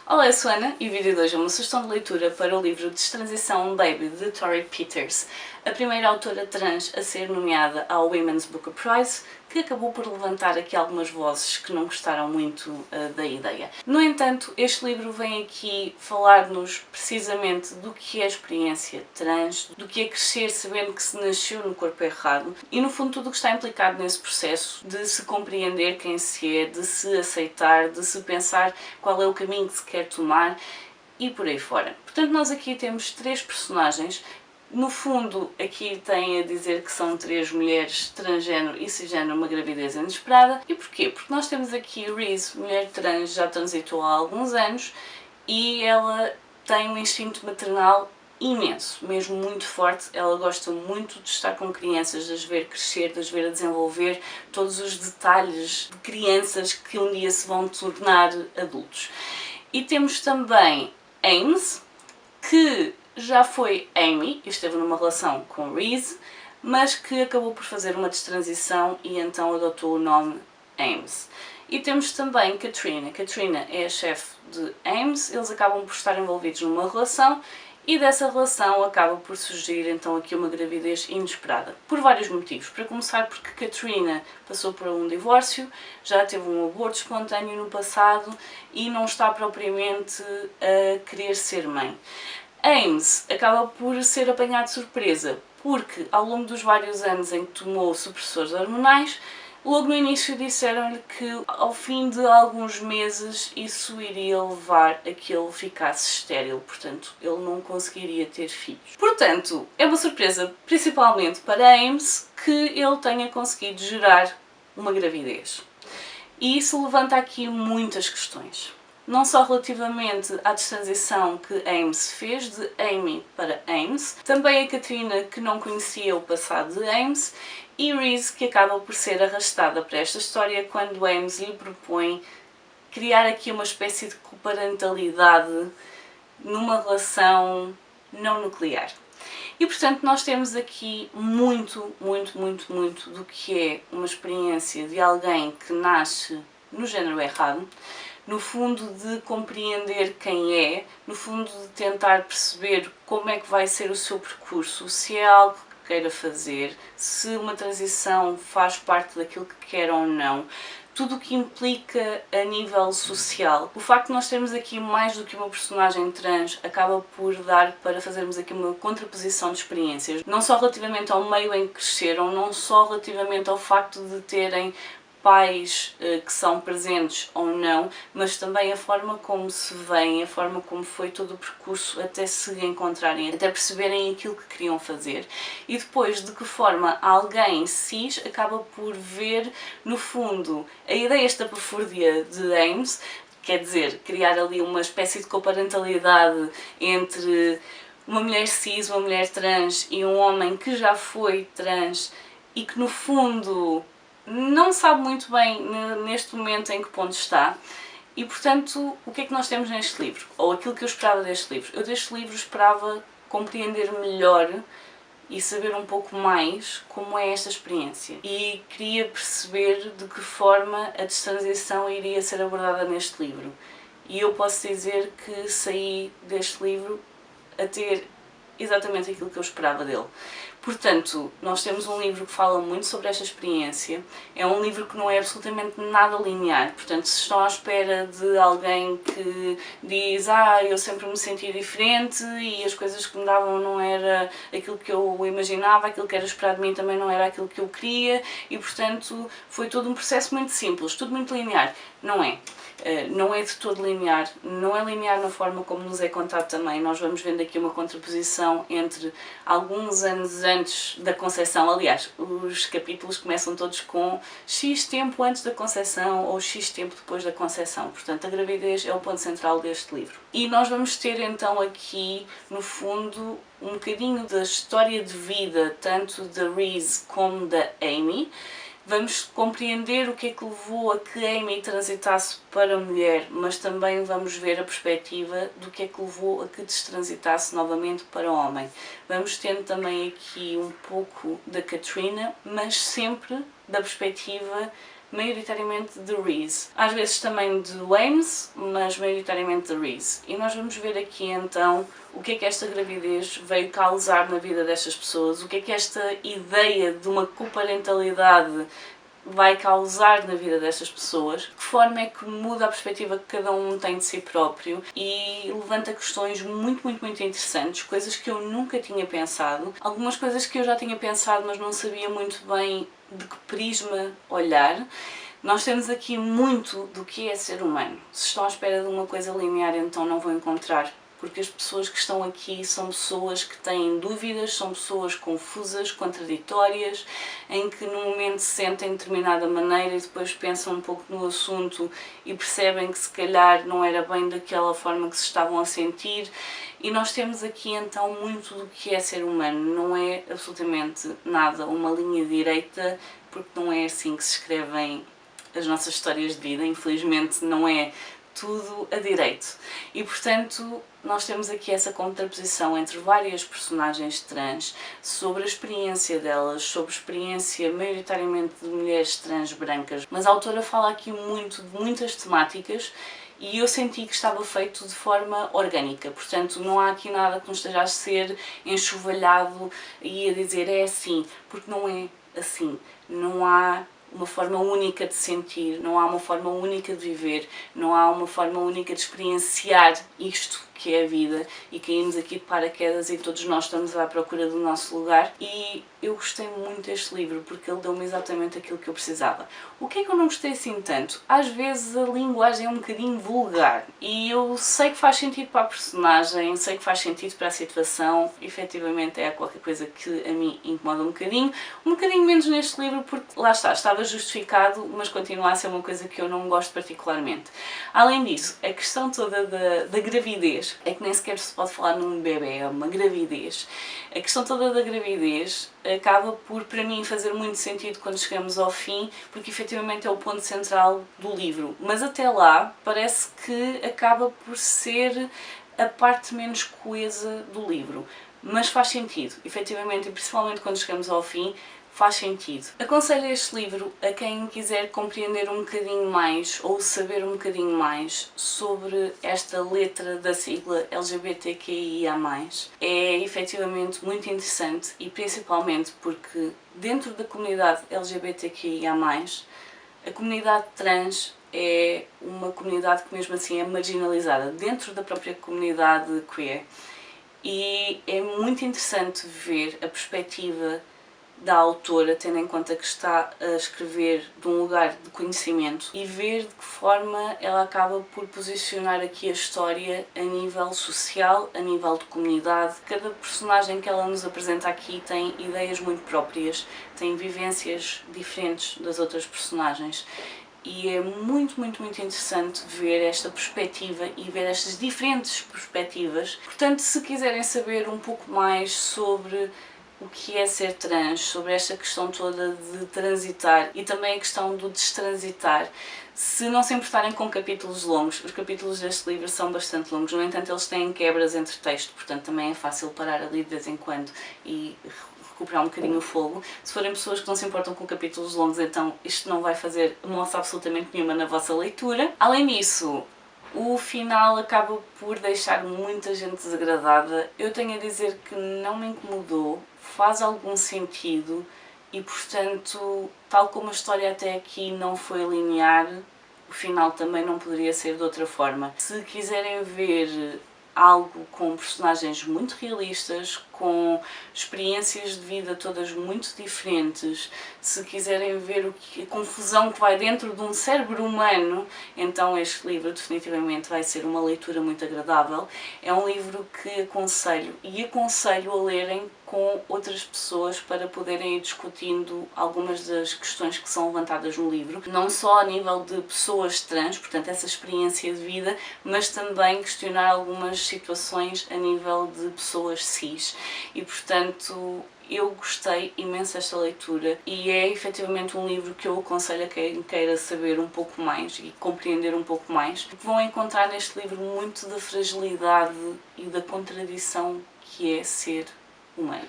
Olá, eu sou Ana e o vídeo de hoje é uma sugestão de leitura para o livro Destransição Baby, de Tori Peters, a primeira autora trans a ser nomeada ao Women's Booker Prize, que acabou por levantar aqui algumas vozes que não gostaram muito da ideia. No entanto, este livro vem aqui falar-nos precisamente do que é a experiência trans, do que é crescer sabendo que se nasceu no corpo errado e, no fundo, tudo o que está implicado nesse processo de se compreender quem se é, de se aceitar, de se pensar qual é o caminho que se quer tomar e por aí fora. Portanto, nós aqui temos três personagens. No fundo, aqui tem a dizer que são três mulheres transgénero e cisgénero, uma gravidez inesperada. E porquê? Porque nós temos aqui Reese, mulher trans, já transitou há alguns anos e ela tem um instinto maternal imenso, mesmo muito forte. Ela gosta muito de estar com crianças, de as ver crescer, de as ver a desenvolver todos os detalhes de crianças que um dia se vão tornar adultos. E temos também Ames, que já foi Amy e esteve numa relação com Reese, mas que acabou por fazer uma destransição e então adotou o nome Ames. E temos também Katrina. Katrina é a chefe de Ames, eles acabam por estar envolvidos numa relação e dessa relação acaba por surgir então aqui uma gravidez inesperada, por vários motivos. Para começar, porque Katrina passou por um divórcio, já teve um aborto espontâneo no passado e não está propriamente a querer ser mãe. Ames acaba por ser apanhado de surpresa, porque ao longo dos vários anos em que tomou supressores hormonais, logo no início disseram-lhe que ao fim de alguns meses isso iria levar a que ele ficasse estéril, portanto ele não conseguiria ter filhos. Portanto, é uma surpresa principalmente para Ames que ele tenha conseguido gerar uma gravidez. E isso levanta aqui muitas questões. Não só relativamente à destransição que Ames fez de Amy para Ames, também a Katrina, que não conhecia o passado de Ames, e Reese, que acaba por ser arrastada para esta história quando Ames lhe propõe criar aqui uma espécie de coparentalidade numa relação não nuclear. E portanto nós temos aqui muito do que é uma experiência de alguém que nasce no género errado, no fundo de compreender quem é, no fundo de tentar perceber como é que vai ser o seu percurso, se é algo que queira fazer, se uma transição faz parte daquilo que quer ou não, tudo o que implica a nível social. O facto de nós termos aqui mais do que uma personagem trans acaba por dar para fazermos aqui uma contraposição de experiências, não só relativamente ao meio em que cresceram, não só relativamente ao facto de terem pais que são presentes ou não, mas também a forma como se veem, a forma como foi todo o percurso até se encontrarem, até perceberem aquilo que queriam fazer. E depois, de que forma alguém cis acaba por ver, no fundo, a ideia estapafúrdia de Ames, quer dizer, criar ali uma espécie de coparentalidade entre uma mulher cis, uma mulher trans e um homem que já foi trans e que, no fundo, não sabe muito bem neste momento em que ponto está. E portanto, o que é que nós temos neste livro? Ou aquilo que eu esperava deste livro? Eu deste livro esperava compreender melhor e saber um pouco mais como é esta experiência. E queria perceber de que forma a destransição iria ser abordada neste livro. E eu posso dizer que saí deste livro a ter exatamente aquilo que eu esperava dele. Portanto, nós temos um livro que fala muito sobre esta experiência, é um livro que não é absolutamente nada linear, portanto, se estão à espera de alguém que diz eu sempre me senti diferente e as coisas que me davam não era aquilo que eu imaginava, aquilo que era esperado de mim também não era aquilo que eu queria e, portanto, foi todo um processo muito simples, tudo muito linear. Não é. Não é de todo linear, não é linear na forma como nos é contado também. Nós vamos vendo aqui uma contraposição entre alguns anos antes da conceção, aliás, os capítulos começam todos com X tempo antes da conceção ou X tempo depois da conceção, portanto a gravidez é o ponto central deste livro. E nós vamos ter então aqui, no fundo, um bocadinho da história de vida, tanto da Reese como da Amy. Vamos compreender o que é que levou a que Amy transitasse para a mulher, mas também vamos ver a perspectiva do que é que levou a que destransitasse novamente para o homem. Vamos tendo também aqui um pouco da Katrina, mas sempre da perspectiva maioritariamente de Reese. Às vezes também de Ames, mas maioritariamente de Reese. E nós vamos ver aqui então o que é que esta gravidez veio causar na vida destas pessoas, o que é que esta ideia de uma coparentalidade vai causar na vida destas pessoas, de que forma é que muda a perspectiva que cada um tem de si próprio e levanta questões muito interessantes, coisas que eu nunca tinha pensado, algumas coisas que eu já tinha pensado mas não sabia muito bem de que prisma olhar. Nós temos aqui muito do que é ser humano. Se estão à espera de uma coisa linear, então não vão encontrar, porque as pessoas que estão aqui são pessoas que têm dúvidas, são pessoas confusas, contraditórias, em que num momento se sentem de determinada maneira e depois pensam um pouco no assunto e percebem que se calhar não era bem daquela forma que se estavam a sentir. E nós temos aqui então muito do que é ser humano, não é absolutamente nada uma linha direita, porque não é assim que se escrevem as nossas histórias de vida, infelizmente não é tudo a direito. E portanto nós temos aqui essa contraposição entre várias personagens trans, sobre a experiência delas, sobre a experiência maioritariamente de mulheres trans brancas, mas a autora fala aqui muito de muitas temáticas e eu senti que estava feito de forma orgânica, portanto não há aqui nada que não esteja a ser enxovalhado e a dizer é assim, porque não é assim, não há uma forma única de sentir, não há uma forma única de viver, não há uma forma única de experienciar isto que é a vida, e caímos aqui de paraquedas e todos nós estamos à procura do nosso lugar. E eu gostei muito deste livro porque ele deu-me exatamente aquilo que eu precisava. O que é que eu não gostei assim tanto? Às vezes a linguagem é um bocadinho vulgar e eu sei que faz sentido para a personagem, sei que faz sentido para a situação, efetivamente é qualquer coisa que a mim incomoda um bocadinho menos neste livro porque lá está, estava justificado, mas continua a ser uma coisa que eu não gosto particularmente. Além disso, a questão toda da gravidez, é que nem sequer se pode falar num bebê, é uma gravidez. A questão toda da gravidez acaba por, para mim, fazer muito sentido quando chegamos ao fim, porque efetivamente é o ponto central do livro. Mas até lá, parece que acaba por ser a parte menos coesa do livro. Mas faz sentido, efetivamente, e principalmente quando chegamos ao fim, faz sentido. Aconselho este livro a quem quiser compreender um bocadinho mais ou saber um bocadinho mais sobre esta letra da sigla LGBTQIA+. É efetivamente muito interessante e principalmente porque dentro da comunidade LGBTQIA+, a comunidade trans é uma comunidade que mesmo assim é marginalizada dentro da própria comunidade queer. E é muito interessante ver a perspectiva da autora, tendo em conta que está a escrever de um lugar de conhecimento, e ver de que forma ela acaba por posicionar aqui a história a nível social, a nível de comunidade. Cada personagem que ela nos apresenta aqui tem ideias muito próprias, tem vivências diferentes das outras personagens. E é muito interessante ver esta perspectiva e ver estas diferentes perspectivas. Portanto, se quiserem saber um pouco mais sobre o que é ser trans, sobre esta questão toda de transitar e também a questão do destransitar, se não se importarem com capítulos longos, os capítulos deste livro são bastante longos, no entanto eles têm quebras entre texto, portanto também é fácil parar ali de vez em quando e recuperar um bocadinho o fogo. Se forem pessoas que não se importam com capítulos longos, então isto não vai fazer moça absolutamente nenhuma na vossa leitura. Além disso, o final acaba por deixar muita gente desagradada. Eu tenho a dizer que não me incomodou, faz algum sentido e, portanto, tal como a história até aqui não foi linear, o final também não poderia ser de outra forma. Se quiserem ver algo com personagens muito realistas, com experiências de vida todas muito diferentes, se quiserem ver a confusão que vai dentro de um cérebro humano, então este livro definitivamente vai ser uma leitura muito agradável. É um livro que aconselho a lerem com outras pessoas para poderem ir discutindo algumas das questões que são levantadas no livro, não só a nível de pessoas trans, portanto essa experiência de vida, mas também questionar algumas situações a nível de pessoas cis. E portanto eu gostei imenso desta leitura e é efetivamente um livro que eu aconselho a quem queira saber um pouco mais e compreender um pouco mais, porque vão encontrar neste livro muito da fragilidade e da contradição que é ser humano.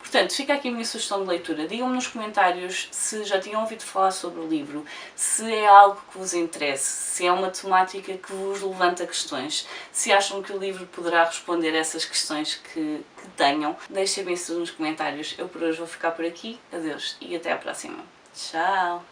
Portanto, fica aqui a minha sugestão de leitura. Digam-me nos comentários se já tinham ouvido falar sobre o livro, se é algo que vos interesse, se é uma temática que vos levanta questões, se acham que o livro poderá responder a essas questões que tenham. Deixem-me isso nos comentários. Eu por hoje vou ficar por aqui. Adeus e até à próxima. Tchau!